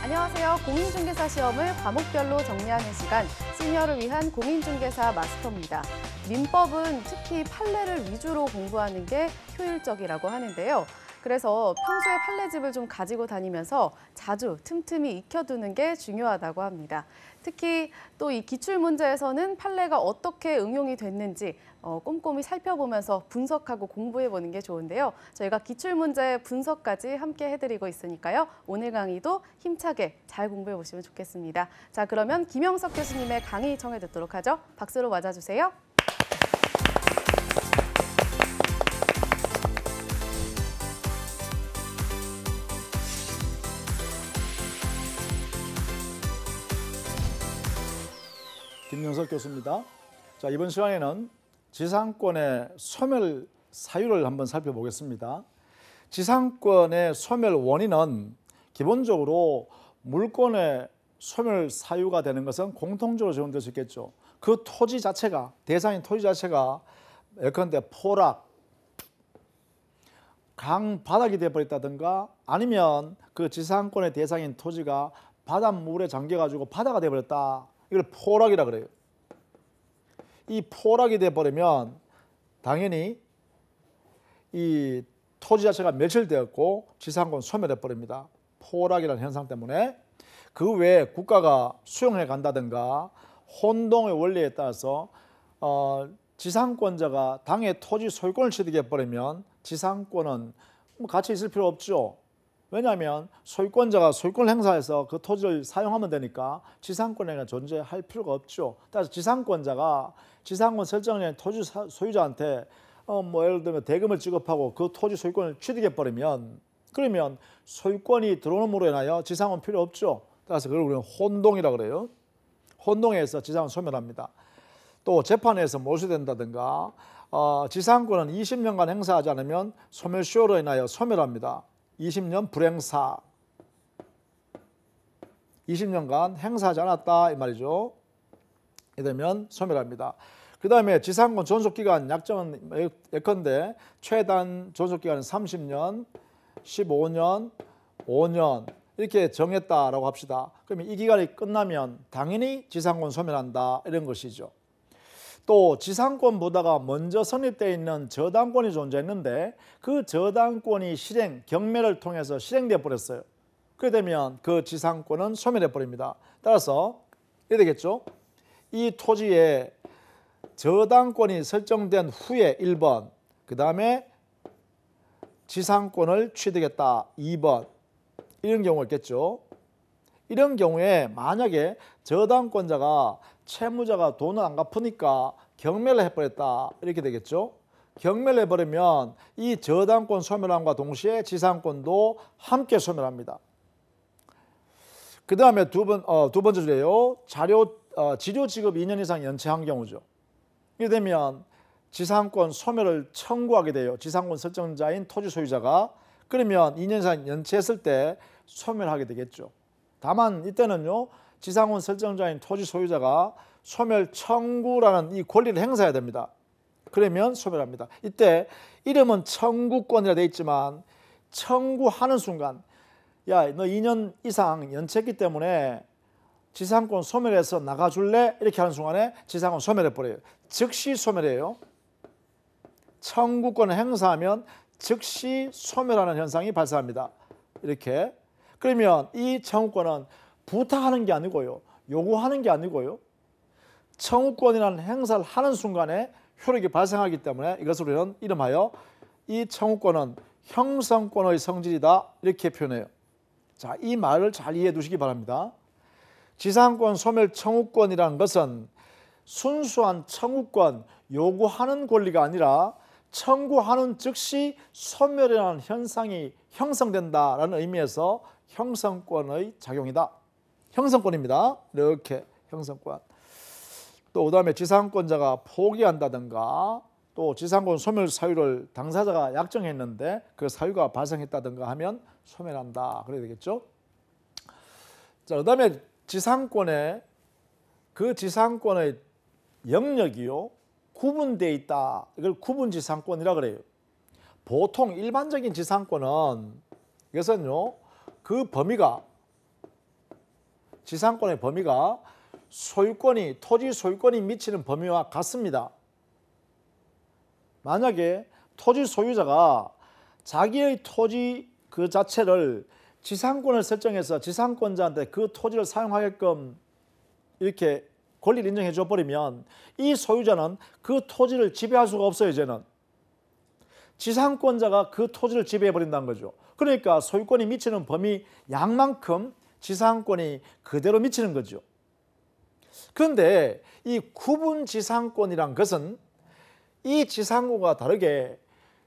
안녕하세요. 공인중개사 시험을 과목별로 정리하는 시간, 시니어를 위한 공인중개사 마스터입니다. 민법은 특히 판례를 위주로 공부하는 게 효율적이라고 하는데요. 그래서 평소에 판례집을 좀 가지고 다니면서 자주 틈틈이 익혀두는 게 중요하다고 합니다. 특히 또 이 기출문제에서는 판례가 어떻게 응용이 됐는지 꼼꼼히 살펴보면서 분석하고 공부해보는 게 좋은데요. 저희가 기출문제 분석까지 함께 해드리고 있으니까요. 오늘 강의도 힘차게 잘 공부해보시면 좋겠습니다. 자, 그러면 김영석 교수님의 강의 청해 듣도록 하죠. 박수로 맞아주세요. 김영석 교수입니다. 자, 이번 시간에는 지상권의 소멸 사유를 한번 살펴보겠습니다. 지상권의 소멸 원인은 기본적으로 물권의 소멸 사유가 되는 것은 공통적으로 적용될 수 있겠죠. 그 토지 자체가, 대상인 토지 자체가 예컨대 포락, 강 바닥이 되어버렸다든가 아니면 그 지상권의 대상인 토지가 바닷물에 잠겨가지고 바다가 되어버렸다. 이걸 포락이라 그래요. 이 포락이 돼버리면 당연히 이 토지 자체가 멸실되었고 지상권 소멸해 버립니다. 포락이라는 현상 때문에. 그 외에 국가가 수용해 간다든가 혼동의 원리에 따라서 지상권자가 당의 토지 소유권을 취득해 버리면 지상권은 같이 있을 필요 없죠. 왜냐하면 소유권자가 소유권을 행사해서 그 토지를 사용하면 되니까 지상권에는 존재할 필요가 없죠. 따라서 지상권자가 지상권 설정된 토지 소유자한테 예를 들면 대금을 지급하고 그 토지 소유권을 취득해버리면 그러면 소유권이 들어옴으로 인하여 지상권 필요 없죠. 따라서 그걸 우리는 혼동이라고 그래요. 혼동해서 지상권 소멸합니다. 또 재판에서 몰수된다든가 지상권은 20년간 행사하지 않으면 소멸시효로 인하여 소멸합니다. 20년 불행사, 20년간 행사하지 않았다 이 말이죠. 이러면 소멸합니다. 그 다음에 지상권 존속기간 약정은 예컨대 최단 존속기간은 30년, 15년, 5년 이렇게 정했다라고 합시다. 그러면 이 기간이 끝나면 당연히 지상권 소멸한다 이런 것이죠. 또 지상권보다가 먼저 성립되어 있는 저당권이 존재했는데 그 저당권이 경매를 통해서 실행되어 버렸어요. 그렇게 되면 그 지상권은 소멸해 버립니다. 따라서 이렇게 되겠죠. 이 토지에 저당권이 설정된 후에 1번, 그 다음에 지상권을 취득했다 2번 이런 경우가 있겠죠. 이런 경우에 만약에 저당권자가 채무자가 돈을 안 갚으니까 경매를 해버렸다 이렇게 되겠죠. 경매를 해버리면 이 저당권 소멸함과 동시에 지상권도 함께 소멸합니다. 그 다음에 두 번째 주제요. 지료 지급 2년 이상 연체한 경우죠. 이렇게 되면 지상권 소멸을 청구하게 돼요. 지상권 설정자인 토지 소유자가. 그러면 2년 이상 연체했을 때 소멸하게 되겠죠. 다만 이때는요. 지상권 설정자인 토지 소유자가 소멸 청구라는 이 권리를 행사해야 됩니다. 그러면 소멸합니다. 이때 이름은 청구권이라 되어 있지만 청구하는 순간 야, 너 2년 이상 연체했기 때문에 지상권 소멸해서 나가줄래? 이렇게 하는 순간에 지상권 소멸해버려요. 즉시 소멸해요. 청구권을 행사하면 즉시 소멸하는 현상이 발생합니다. 이렇게. 그러면 이 청구권은 부탁하는 게 아니고요. 요구하는 게 아니고요. 청구권이라는 행사를 하는 순간에 효력이 발생하기 때문에 이것을 우리는 이름하여 이 청구권은 형성권의 성질이다 이렇게 표현해요. 자, 이 말을 잘 이해해 두시기 바랍니다. 지상권 소멸 청구권이라는 것은 순수한 청구권, 요구하는 권리가 아니라 청구하는 즉시 소멸이라는 현상이 형성된다라는 의미에서 형성권의 작용이다. 형성권입니다. 이렇게 형성권. 또 그다음에 지상권자가 포기한다든가 또 지상권 소멸 사유를 당사자가 약정했는데 그 사유가 발생했다든가 하면 소멸한다. 그래야 되겠죠. 자, 그다음에 지상권의 영역이요 구분되어 있다. 이걸 구분지상권이라 그래요. 보통 일반적인 지상권은 이것은요 그 범위가 지상권의 범위가 소유권이 토지 소유권이 미치는 범위와 같습니다. 만약에 토지 소유자가 자기의 토지 그 자체를 지상권을 설정해서 지상권자한테 그 토지를 사용하게끔 이렇게 권리를 인정해 줘 버리면 이 소유자는 그 토지를 지배할 수가 없어요. 이제는 지상권자가 그 토지를 지배해 버린다는 거죠. 그러니까 소유권이 미치는 범위 양만큼 지상권이 그대로 미치는 거죠. 그런데 이 구분 지상권이란 것은 이 지상권과 다르게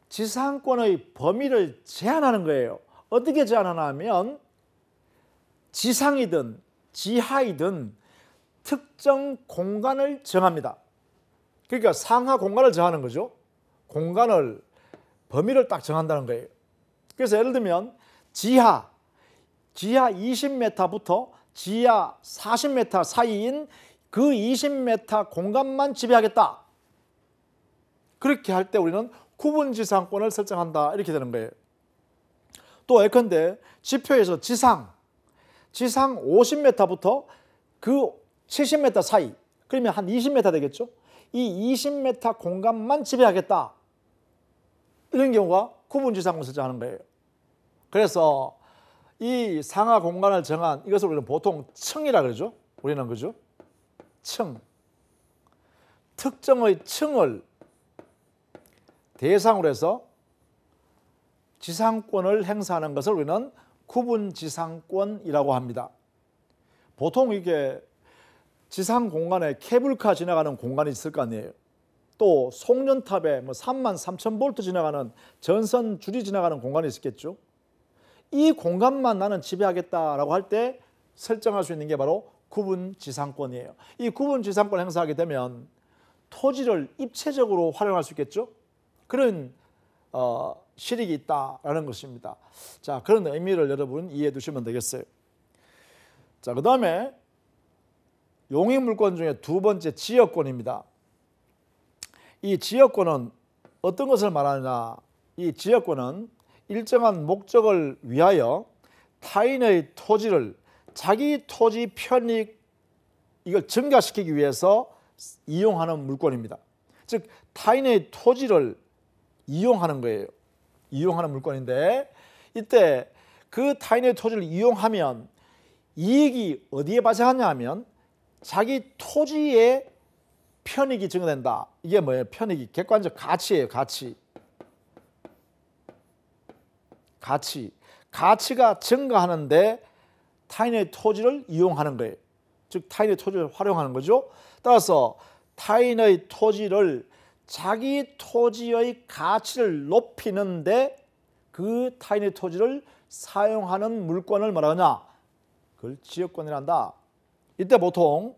지상권의 범위를 제한하는 거예요. 어떻게 제한하나 하면 지상이든 지하이든 특정 공간을 정합니다. 그러니까 상하 공간을 정하는 거죠. 공간을 범위를 딱 정한다는 거예요. 그래서 예를 들면 지하 20m부터 지하 40m 사이인 그 20m 공간만 지배하겠다. 그렇게 할 때 우리는 구분지상권을 설정한다 이렇게 되는 거예요. 또 예컨대 지표에서 지상 50m부터 그 70m 사이, 그러면 한 20m 되겠죠. 이 20m 공간만 지배하겠다. 이런 경우가 구분지상권 설정하는 거예요. 그래서 이 상하 공간을 정한 이것을 우리는 보통 층이라 그러죠. 우리는 그죠? 층. 특정의 층을 대상으로 해서 지상권을 행사하는 것을 우리는 구분지상권이라고 합니다. 보통 이게 지상 공간에 케이블카 지나가는 공간이 있을 거 아니에요. 또 송전탑에 33,000V 지나가는 전선 줄이 지나가는 공간이 있겠죠. 이 공간만 나는 지배하겠다라고 할 때 설정할 수 있는 게 바로 구분지상권이에요. 이 구분지상권을 행사하게 되면 토지를 입체적으로 활용할 수 있겠죠. 그런 실익이 있다라는 것입니다. 자, 그런 의미를 여러분 이해해 두시면 되겠어요. 자, 그 다음에 용익물권 중에 두 번째 지역권입니다. 이 지역권은 어떤 것을 말하느냐? 이 지역권은 일정한 목적을 위하여 타인의 토지를 자기 토지 편익 이걸 증가시키기 위해서 이용하는 물권입니다. 즉 타인의 토지를 이용하는 거예요. 이용하는 물권인데 이때 그 타인의 토지를 이용하면 이익이 어디에 발생하냐 하면 자기 토지의 편익이 증가된다. 이게 뭐예요? 편익이 객관적 가치예요. 가치가 증가하는데 타인의 토지를 이용하는 거예요. 즉 타인의 토지를 활용하는 거죠. 따라서 타인의 토지를 자기 토지의 가치를 높이는데 그 타인의 토지를 사용하는 물권을 뭐라하냐? 그걸 지역권이란다. 이때 보통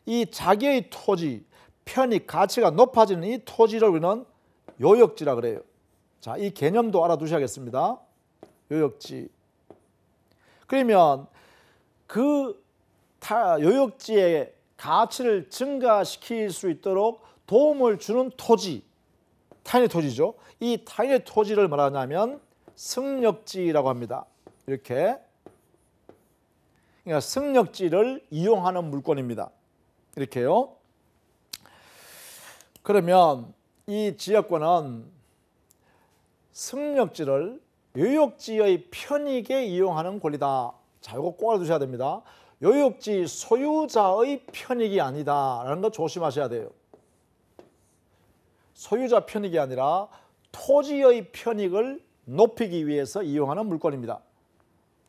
이 자기의 토지, 편익, 가치가 높아지는 이 토지를 우리는 요역지라 그래요. 자, 이 개념도 알아두셔야겠습니다. 요역지. 그러면 그 요역지의 가치를 증가시킬 수 있도록 도움을 주는 토지, 타인의 토지죠. 이 타인의 토지를 말하냐면 승역지라고 합니다. 이렇게. 그러니까 승역지를 이용하는 물권입니다. 이렇게요. 그러면 이 지역권은 승역지를 요역지의 편익에 이용하는 권리다. 자, 이거 꼭 알아두셔야 됩니다. 요역지 소유자의 편익이 아니다라는 거 조심하셔야 돼요. 소유자 편익이 아니라 토지의 편익을 높이기 위해서 이용하는 물권입니다.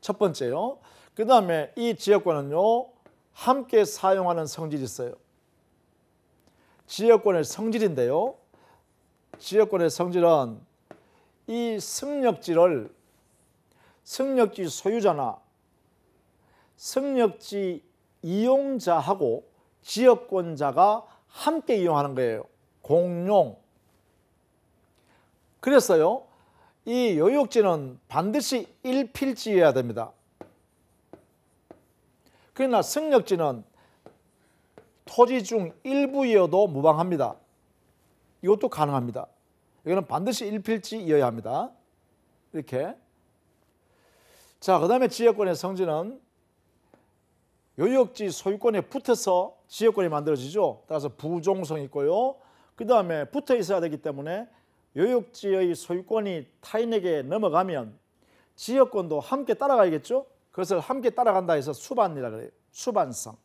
첫 번째요. 그 다음에 이 지역권은요, 함께 사용하는 성질이 있어요. 지역권의 성질인데요. 지역권의 성질은 이 승역지를 승역지 소유자나 승역지 이용자하고 지역권자가 함께 이용하는 거예요. 공용. 그래서요, 이 요역지는 반드시 일필지여야 됩니다. 그러나 승역지는 토지 중 일부여도 무방합니다. 이것도 가능합니다. 이거는 반드시 일필지여야 합니다. 이렇게. 자, 그 다음에 지역권의 성질은 요역지 소유권에 붙어서 지역권이 만들어지죠. 따라서 부종성이 있고요. 그 다음에 붙어 있어야 되기 때문에 요역지의 소유권이 타인에게 넘어가면 지역권도 함께 따라가야겠죠. 그것을 함께 따라간다 해서 수반이라 그래요. 수반성.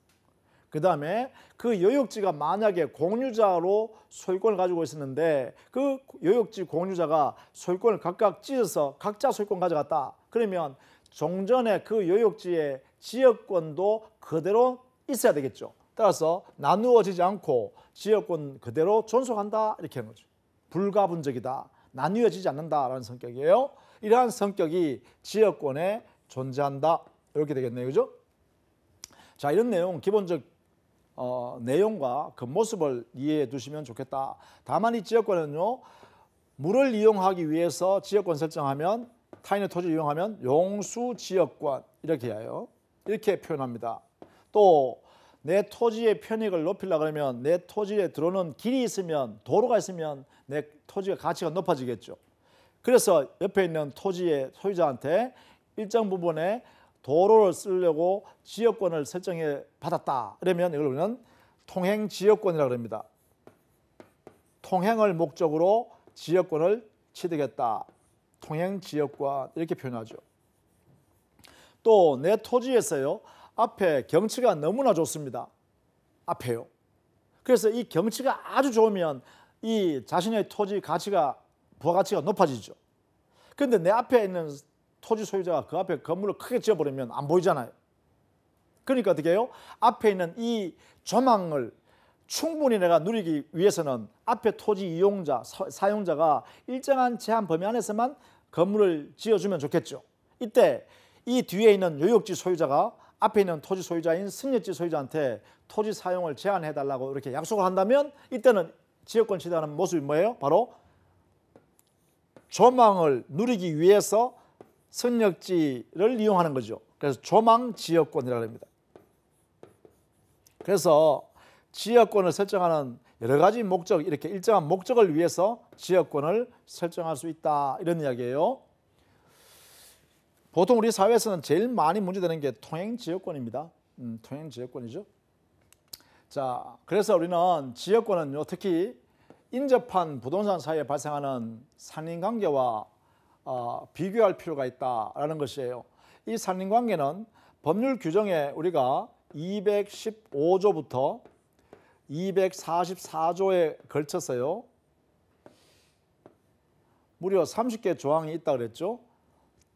그 다음에 그 요역지가 만약에 공유자로 소유권을 가지고 있었는데 그 요역지 공유자가 소유권을 각각 찢어서 각자 소유권 가져갔다. 그러면 종전에 그 요역지의 지역권도 그대로 있어야 되겠죠. 따라서 나누어지지 않고 지역권 그대로 존속한다 이렇게 하는 거죠. 불가분적이다. 나뉘어지지 않는다라는 성격이에요. 이러한 성격이 지역권에 존재한다. 이렇게 되겠네요. 그죠? 자, 이런 내용 기본적 내용과 그 모습을 이해해 두시면 좋겠다. 다만 이 지역권은요. 물을 이용하기 위해서 지역권 설정하면 타인의 토지를 이용하면 용수지역권 이렇게 해요. 이렇게 표현합니다. 또 내 토지의 편익을 높이려고 그러면 내 토지에 들어오는 길이 있으면 도로가 있으면 내 토지의 가치가 높아지겠죠. 그래서 옆에 있는 토지의 소유자한테 일정 부분에 도로를 쓰려고 지역권을 설정해 받았다. 그러면 이걸 우리는 통행지역권이라고 합니다. 통행을 목적으로 지역권을 취득했다. 통행지역권 이렇게 표현하죠. 또 내 토지에서요. 앞에 경치가 너무나 좋습니다. 앞에요. 그래서 이 경치가 아주 좋으면 이 자신의 토지 가치가 부가가치가 높아지죠. 그런데 내 앞에 있는 토지 소유자가 그 앞에 건물을 크게 지어버리면 안 보이잖아요. 그러니까 어떻게 해요? 앞에 있는 이 조망을 충분히 내가 누리기 위해서는 앞에 토지 이용자, 사용자가 일정한 제한 범위 안에서만 건물을 지어주면 좋겠죠. 이때 이 뒤에 있는 요역지 소유자가 앞에 있는 토지 소유자인 승역지 소유자한테 토지 사용을 제한해달라고 이렇게 약속을 한다면 이때는 지역권 취득하는 모습이 뭐예요? 바로 조망을 누리기 위해서 승역지를 이용하는 거죠. 그래서 조망지역권이라고 합니다. 그래서 지역권을 설정하는 여러 가지 목적, 이렇게 일정한 목적을 위해서 지역권을 설정할 수 있다. 이런 이야기예요. 보통 우리 사회에서는 제일 많이 문제되는 게 통행지역권입니다. 통행지역권이죠. 자, 그래서 우리는 지역권은요, 특히 인접한 부동산 사이에 발생하는 산림관계와 비교할 필요가 있다라는 것이에요. 이 산림관계는 법률 규정에 우리가 215조부터 244조에 걸쳐서요. 무려 30개 조항이 있다 그랬죠.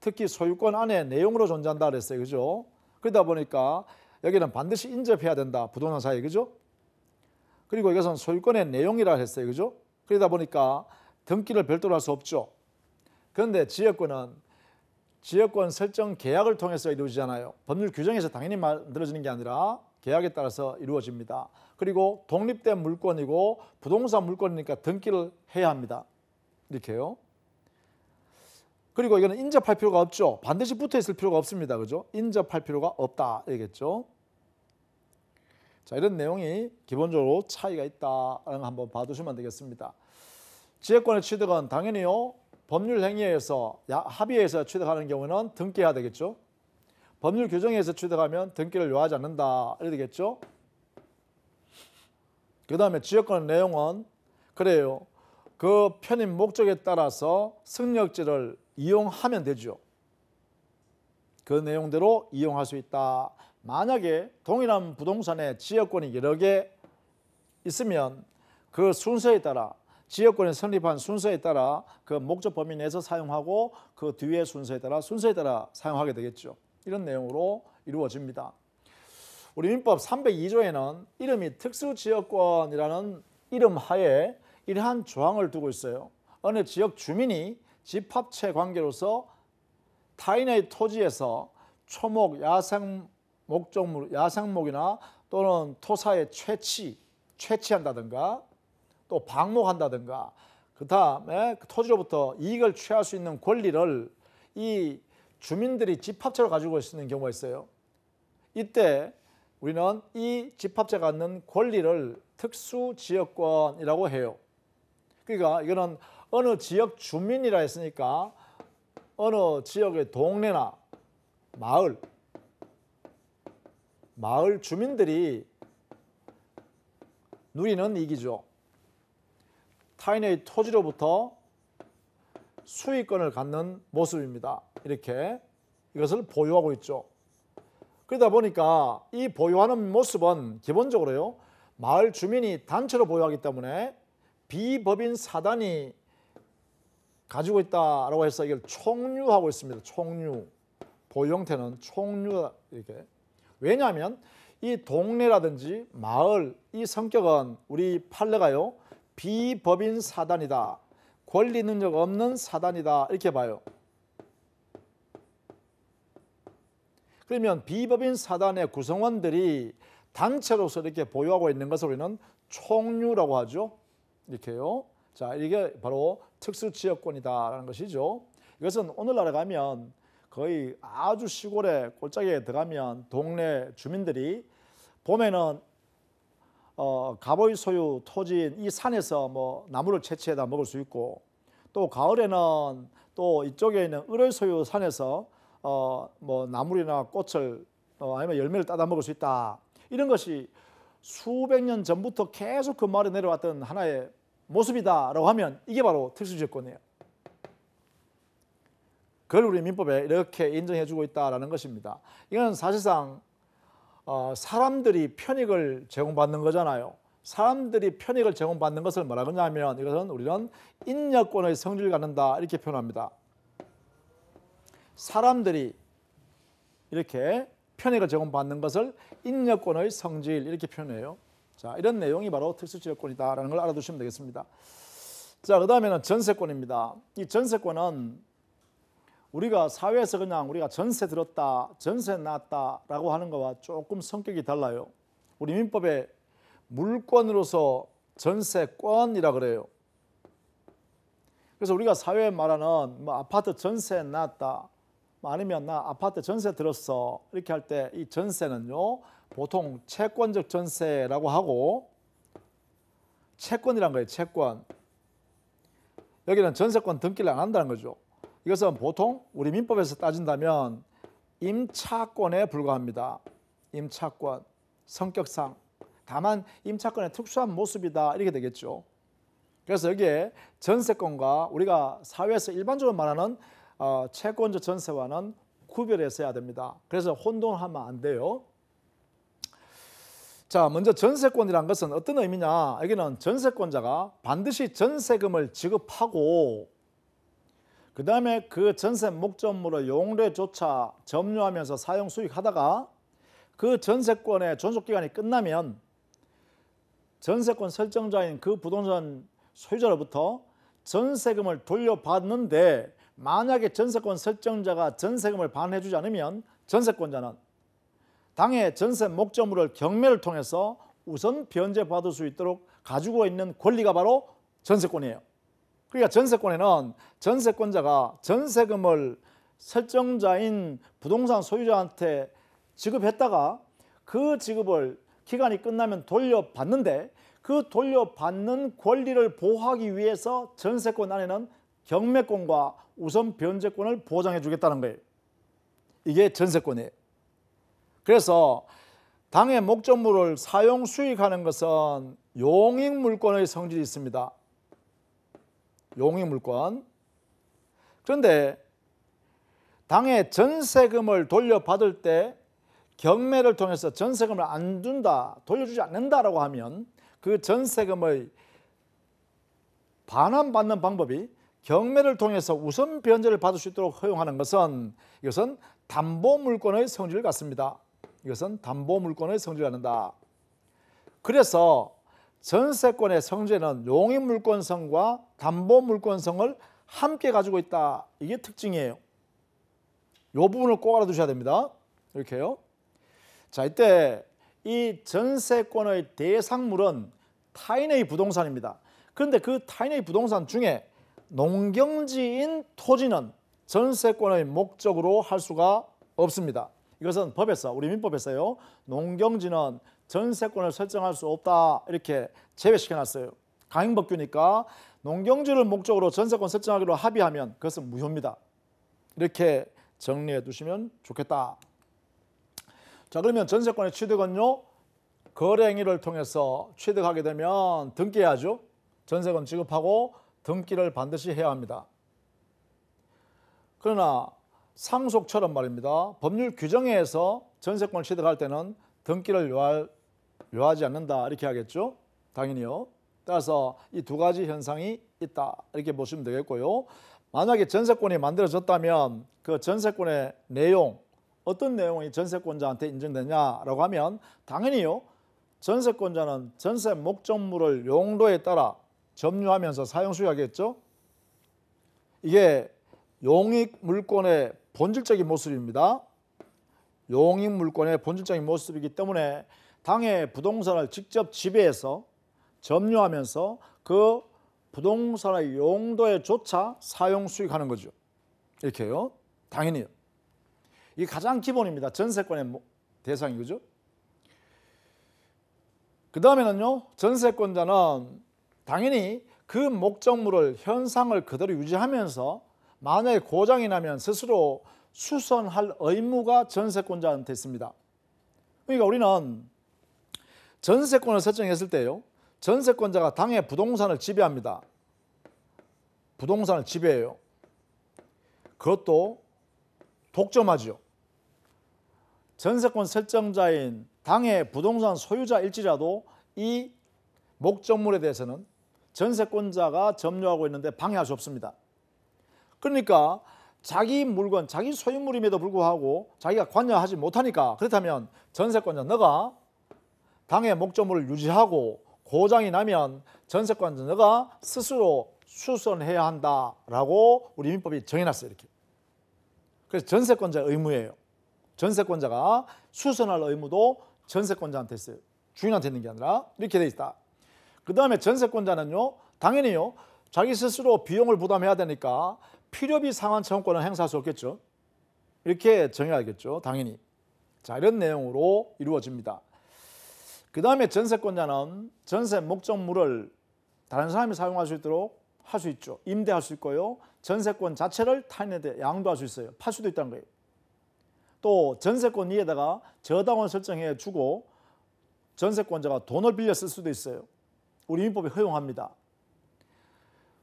특히 소유권 안에 내용으로 존재한다 그랬어요. 그죠? 그러다 보니까 여기는 반드시 인접해야 된다. 부동산 사이에. 그죠? 그리고 이것은 소유권의 내용이라 했어요. 그죠? 그러다 보니까 등기를 별도로 할 수 없죠. 그런데 지역권은 지역권 설정 계약을 통해서 이루어지잖아요. 법률 규정에서 당연히 만들어지는 게 아니라 계약에 따라서 이루어집니다. 그리고 독립된 물권이고 부동산 물권이니까 등기를 해야 합니다. 이렇게요. 그리고 이거는 인접할 필요가 없죠. 반드시 붙어 있을 필요가 없습니다. 그죠? 인접할 필요가 없다. 이겠죠. 자, 이런 내용이 기본적으로 차이가 있다는 거 한번 봐두시면 되겠습니다. 지역권의 취득은 당연히요. 법률 행위에서 합의해서 취득하는 경우는 등기해야 되겠죠. 법률 규정에서 취득하면 등기를 요하지 않는다. 이래 되겠죠. 그 다음에 지역권 내용은 그래요. 그 편입 목적에 따라서 승역지를 이용하면 되죠. 그 내용대로 이용할 수 있다. 만약에 동일한 부동산에 지역권이 여러 개 있으면 그 순서에 따라 지역권이 성립한 순서에 따라 그 목적 범위 내에서 사용하고 그 뒤의 순서에 따라 사용하게 되겠죠. 이런 내용으로 이루어집니다. 우리 민법 302조에는 이름이 특수지역권이라는 이름 하에 이러한 조항을 두고 있어요. 어느 지역 주민이 집합체 관계로서 타인의 토지에서 초목, 야생 목적물, 야생목이나 또는 토사에 채취한다든가 또 방목한다든가 그 다음에 토지로부터 이익을 취할 수 있는 권리를 이 주민들이 집합체로 가지고 있는 경우가 있어요. 이때 우리는 이 집합체가 갖는 권리를 특수지역권이라고 해요. 그러니까 이거는 어느 지역 주민이라 했으니까 어느 지역의 동네나 마을 마을 주민들이 누리는 이익이죠. 타인의 토지로부터 수익권을 갖는 모습입니다. 이렇게 이것을 보유하고 있죠. 그러다 보니까 이 보유하는 모습은 기본적으로요, 마을 주민이 단체로 보유하기 때문에 비법인 사단이 가지고 있다라고 해서 이걸 총류하고 있습니다. 총류. 보유 형태는 총류. 이렇게. 왜냐하면 이 동네라든지 마을, 이 성격은 우리 판례가요, 비법인 사단이다. 권리 능력 없는 사단이다. 이렇게 봐요. 그러면 비법인 사단의 구성원들이 단체로서 이렇게 보유하고 있는 것을 우리는 총류라고 하죠. 이렇게요. 자, 이게 바로 특수지역권이다라는 것이죠. 이것은 오늘날에 가면 거의 아주 시골에 골짜기에 들어가면 동네 주민들이 봄에는 가보이 소유 토지인 이 산에서 뭐 나무를 채취해다 먹을 수 있고, 또 가을에는 또 이쪽에 있는 을의 소유 산에서 뭐 나물이나 꽃을 아니면 열매를 따다 먹을 수 있다. 이런 것이 수백 년 전부터 계속 그 마을에 내려왔던 하나의 모습이다라고 하면 이게 바로 특수지역권이에요. 그걸 우리 민법에 이렇게 인정해주고 있다라는 것입니다. 이건 사실상 사람들이 편익을 제공받는 거잖아요. 사람들이 편익을 제공받는 것을 뭐라 그러냐면 이것은 우리는 인여권의 성질을 갖는다 이렇게 표현합니다. 사람들이 이렇게 편익을 제공받는 것을 인여권의 성질 이렇게 표현해요. 자, 이런 내용이 바로 특수지역권이다라는 걸 알아두시면 되겠습니다. 자, 그 다음에는 전세권입니다. 이 전세권은 우리가 사회에서 그냥 우리가 전세 들었다, 전세 났다라고 하는 것과 조금 성격이 달라요. 우리 민법에 물권으로서 전세권이라 그래요. 그래서 우리가 사회에 말하는 뭐 아파트 전세 났다, 아니면 나 아파트 전세 들었어 이렇게 할 때 이 전세는요 보통 채권적 전세라고 하고, 채권이란 거예요. 채권. 여기는 전세권 등기를 안 한다는 거죠. 이것은 보통 우리 민법에서 따진다면 임차권에 불과합니다. 임차권, 성격상. 다만 임차권의 특수한 모습이다 이렇게 되겠죠. 그래서 여기에 전세권과 우리가 사회에서 일반적으로 말하는 채권적 전세와는 구별해서 해야 됩니다. 그래서 혼동하면 안 돼요. 자, 먼저 전세권이란 것은 어떤 의미냐? 여기는 전세권자가 반드시 전세금을 지급하고 그 다음에 그 전세 목적물의 용도조차 점유하면서 사용 수익하다가 그 전세권의 존속기간이 끝나면 전세권 설정자인 그 부동산 소유자로부터 전세금을 돌려받는데, 만약에 전세권 설정자가 전세금을 반환해주지 않으면 전세권자는 당해 전세 목적물을 경매를 통해서 우선 변제받을 수 있도록 가지고 있는 권리가 바로 전세권이에요. 그러니까 전세권에는 전세권자가 전세금을 설정자인 부동산 소유자한테 지급했다가 그 지급을 기간이 끝나면 돌려받는데, 그 돌려받는 권리를 보호하기 위해서 전세권 안에는 경매권과 우선 변제권을 보장해 주겠다는 거예요. 이게 전세권이에요. 그래서 당의 목적물을 사용 수익하는 것은 용익물권의 성질이 있습니다. 용익물권. 그런데 당의 전세금을 돌려받을 때 경매를 통해서 전세금을 안 준다, 돌려주지 않는다라고 하면 그 전세금의 반환받는 방법이 경매를 통해서 우선 변제를 받을 수 있도록 허용하는 것은 이것은 담보물권의 성질을 갖습니다. 이것은 담보물권의 성질을 갖는다. 그래서 전세권의 성질은 용익물권성과 담보물권성을 함께 가지고 있다. 이게 특징이에요. 이 부분을 꼭 알아두셔야 됩니다. 이렇게요. 자, 이때 이 전세권의 대상물은 타인의 부동산입니다. 그런데 그 타인의 부동산 중에 농경지인 토지는 전세권의 목적으로 할 수가 없습니다. 이것은 법에서, 우리 민법에서요, 농경지는 전세권을 설정할 수 없다 이렇게 제외시켜놨어요. 강행법규니까 농경지를 목적으로 전세권 설정하기로 합의하면 그것은 무효입니다. 이렇게 정리해 두시면 좋겠다. 자, 그러면 전세권의 취득은요, 거래 행위를 통해서 취득하게 되면 등기해야죠. 전세권 지급하고 등기를 반드시 해야 합니다. 그러나 상속처럼 말입니다. 법률 규정에서 전세권을 취득할 때는 등기를 요하지 않는다 이렇게 하겠죠. 당연히요. 따라서 이 두 가지 현상이 있다 이렇게 보시면 되겠고요. 만약에 전세권이 만들어졌다면 그 전세권의 내용, 어떤 내용이 전세권자한테 인정되냐라고 하면 당연히요. 전세권자는 전세 목적물을 용도에 따라 점유하면서 사용 수여하겠죠. 이게 용익물권의 본질적인 모습입니다. 용익물권의 본질적인 모습이기 때문에 당의 부동산을 직접 지배해서 점유하면서 그 부동산의 용도에 조차 사용 수익하는 거죠. 이렇게요. 당연히요. 이게 가장 기본입니다. 전세권의 대상이 그죠? 그 다음에는요. 전세권자는 당연히 그 목적물을 현상을 그대로 유지하면서 만약에 고장이 나면 스스로 수선할 의무가 전세권자한테 있습니다. 그러니까 우리는 전세권을 설정했을 때요. 전세권자가 당의 부동산을 지배합니다. 부동산을 지배해요. 그것도 독점하죠. 전세권 설정자인 당의 부동산 소유자일지라도 이 목적물에 대해서는 전세권자가 점유하고 있는데 방해할 수 없습니다. 그러니까 자기 물건, 자기 소유물임에도 불구하고 자기가 관여하지 못하니까 그렇다면 전세권자 너가 당의 목적물을 유지하고 고장이 나면 전세권자 너가 스스로 수선해야 한다라고 우리 민법이 정해놨어요. 이렇게. 그래서 전세권자의 의무예요. 전세권자가 수선할 의무도 전세권자한테 있어요. 주인한테 있는 게 아니라 이렇게 돼 있다. 그 다음에 전세권자는요. 당연히요. 자기 스스로 비용을 부담해야 되니까 필요비 상환 청구권을 행사할 수 없겠죠. 이렇게 정해야겠죠. 당연히. 자, 이런 내용으로 이루어집니다. 그 다음에 전세권자는 전세 목적물을 다른 사람이 사용할 수 있도록 할 수 있죠. 임대할 수 있고요. 전세권 자체를 타인한테 양도할 수 있어요. 팔 수도 있다는 거예요. 또 전세권 위에다가 저당원 설정해 주고 전세권자가 돈을 빌려 쓸 수도 있어요. 우리 민법이 허용합니다.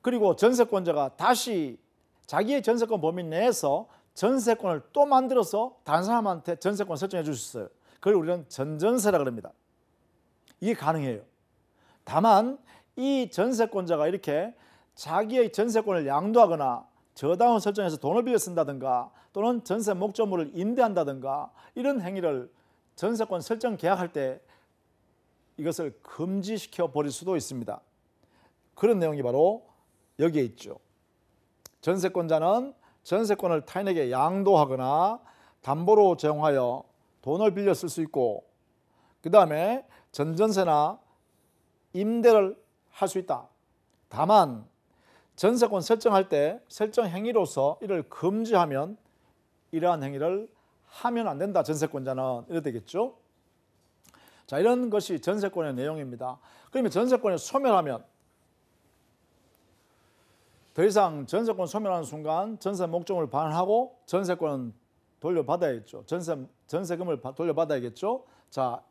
그리고 전세권자가 다시 자기의 전세권 범위 내에서 전세권을 또 만들어서 다른 사람한테 전세권 설정해 줄 수 있어요. 그걸 우리는 전전세라 그럽니다. 이게 가능해요. 다만 이 전세권자가 이렇게 자기의 전세권을 양도하거나 저당원 설정해서 돈을 빌려 쓴다든가 또는 전세 목적물을 임대한다든가 이런 행위를 전세권 설정 계약할 때 이것을 금지시켜 버릴 수도 있습니다. 그런 내용이 바로 여기에 있죠. 전세권자는 전세권을 타인에게 양도하거나 담보로 제공하여 돈을 빌려 쓸 수 있고 그 다음에 전전세나 임대를 할 수 있다. 다만 전세권 설정할 때 설정 행위로서 이를 금지하면 이러한 행위를 하면 안 된다. 전세권자는 이래 되겠죠. 자, 이런 것이 전세권의 내용입니다. 그러면 전세권을 소멸하면 더 이상 전세권 소멸하는 순간 전세 목적을 반환하고 전세권은 돌려받아야겠죠. 전세금을 돌려받아야겠죠. 자,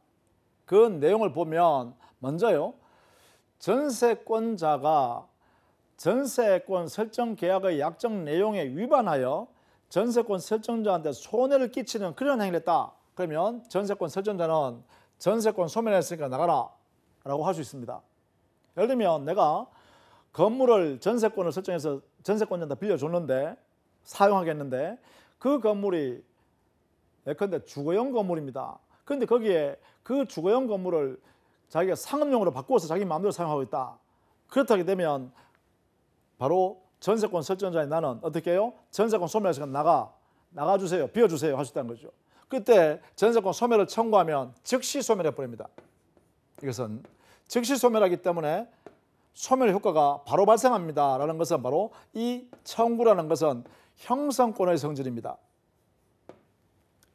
그 내용을 보면 먼저요. 전세권자가 전세권 설정 계약의 약정 내용에 위반하여 전세권 설정자한테 손해를 끼치는 그런 행위를 했다. 그러면 전세권 설정자는 전세권 소멸했으니까 나가라 라고 할 수 있습니다. 예를 들면 내가 건물을 전세권을 설정해서 전세권자한테 빌려줬는데 사용하겠는데 그 건물이 예컨대 주거용 건물입니다. 그런데 거기에 그 주거용 건물을 자기가 상업용으로 바꾸어서 자기 마음대로 사용하고 있다. 그렇다게 되면 바로 전세권 설정자인 나는 어떻게 해요? 전세권 소멸해서 나가주세요. 비워주세요. 할 수 있다는 거죠. 그때 전세권 소멸을 청구하면 즉시 소멸해버립니다. 이것은 즉시 소멸하기 때문에 소멸 효과가 바로 발생합니다. 라는 것은 바로 이 청구라는 것은 형성권의 성질입니다.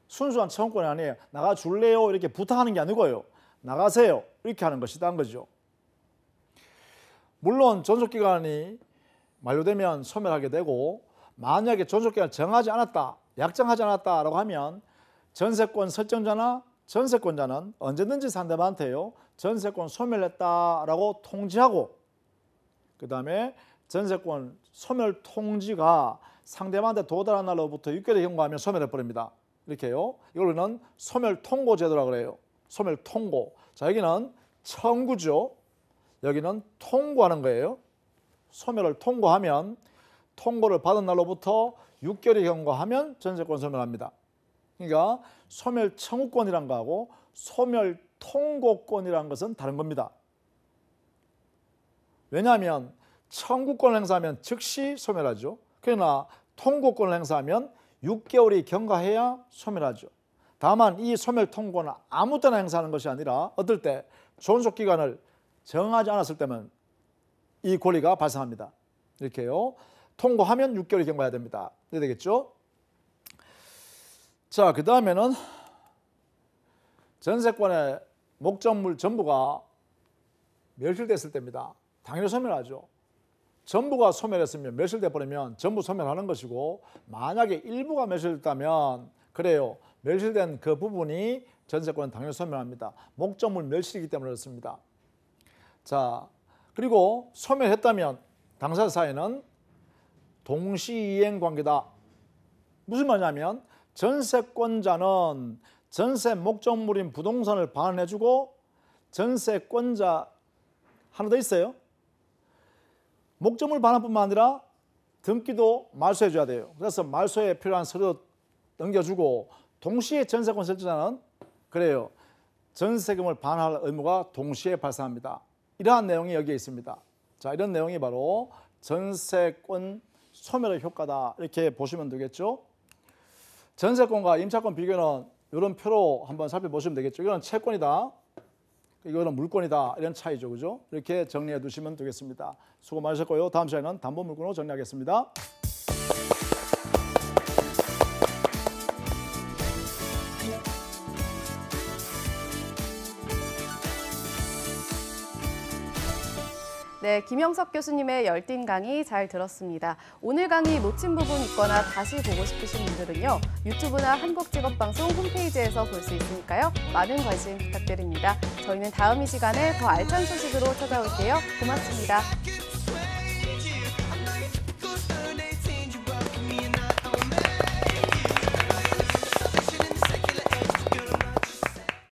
순수한 청구권이 아니에요. 나가줄래요? 이렇게 부탁하는 게 아니고요. 나가세요. 이렇게 하는 것이다. 거죠. 물론 존속기간이 만료되면 소멸하게 되고 만약에 존속기간을 정하지 않았다, 약정하지 않았다라고 하면 전세권 설정자나 전세권자는 언제든지 상대방한테요 전세권 소멸했다라고 통지하고 그 다음에 전세권 소멸 통지가 상대방한테 도달한 날로부터 6개월이 경과하면 소멸해 버립니다. 이렇게요. 이걸 우리는 소멸 통고 제도라고 그래요. 소멸 통고. 자, 여기는 청구죠. 여기는 통고하는 거예요. 소멸을 통고하면 통고를 받은 날로부터 6개월이 경과하면 전세권 소멸합니다. 그러니까 소멸 청구권이란 거하고 소멸 통고권이라는 것은 다른 겁니다. 왜냐하면 청구권을 행사하면 즉시 소멸하죠. 그러나 통고권을 행사하면 6개월이 경과해야 소멸하죠. 다만 이 소멸 통고는 아무 때나 행사하는 것이 아니라 어떨 때 존속기간을 정하지 않았을 때면 이 권리가 발생합니다. 이렇게요. 통고하면 6개월이 경과해야 됩니다. 이렇게 되겠죠. 자, 그 다음에는 전세권의 목적물 전부가 멸실됐을 때입니다. 당연히 소멸하죠. 전부가 소멸했으면 멸실돼 버리면 전부 소멸하는 것이고 만약에 일부가 멸실됐다면 그래요. 멸실된 그 부분이 전세권은 당연히 소멸합니다. 목적물 멸실이기 때문에 그렇습니다. 자, 그리고 소멸했다면 당사자 사이는 동시이행 관계다. 무슨 말이냐면 전세권자는 전세 목적물인 부동산을 반환해주고 전세권자 하나 더 있어요. 목적물 반환뿐만 아니라 등기도 말소해줘야 돼요. 그래서 말소에 필요한 서류 넘겨주고 동시에 전세권 설정자는 그래요. 전세금을 반환할 의무가 동시에 발생합니다. 이러한 내용이 여기에 있습니다. 자, 이런 내용이 바로 전세권 소멸의 효과다. 이렇게 보시면 되겠죠. 전세권과 임차권 비교는 이런 표로 한번 살펴보시면 되겠죠. 이건 채권이다. 이거는 물권이다. 이런 차이죠. 그죠? 이렇게 정리해 두시면 되겠습니다. 수고 많으셨고요. 다음 시간에는 담보물권으로 정리하겠습니다. 네, 김영석 교수님의 열띤 강의 잘 들었습니다. 오늘 강의 놓친 부분 있거나 다시 보고 싶으신 분들은요. 유튜브나 한국직업방송 홈페이지에서 볼 수 있으니까요. 많은 관심 부탁드립니다. 저희는 다음 이 시간에 더 알찬 소식으로 찾아올게요. 고맙습니다.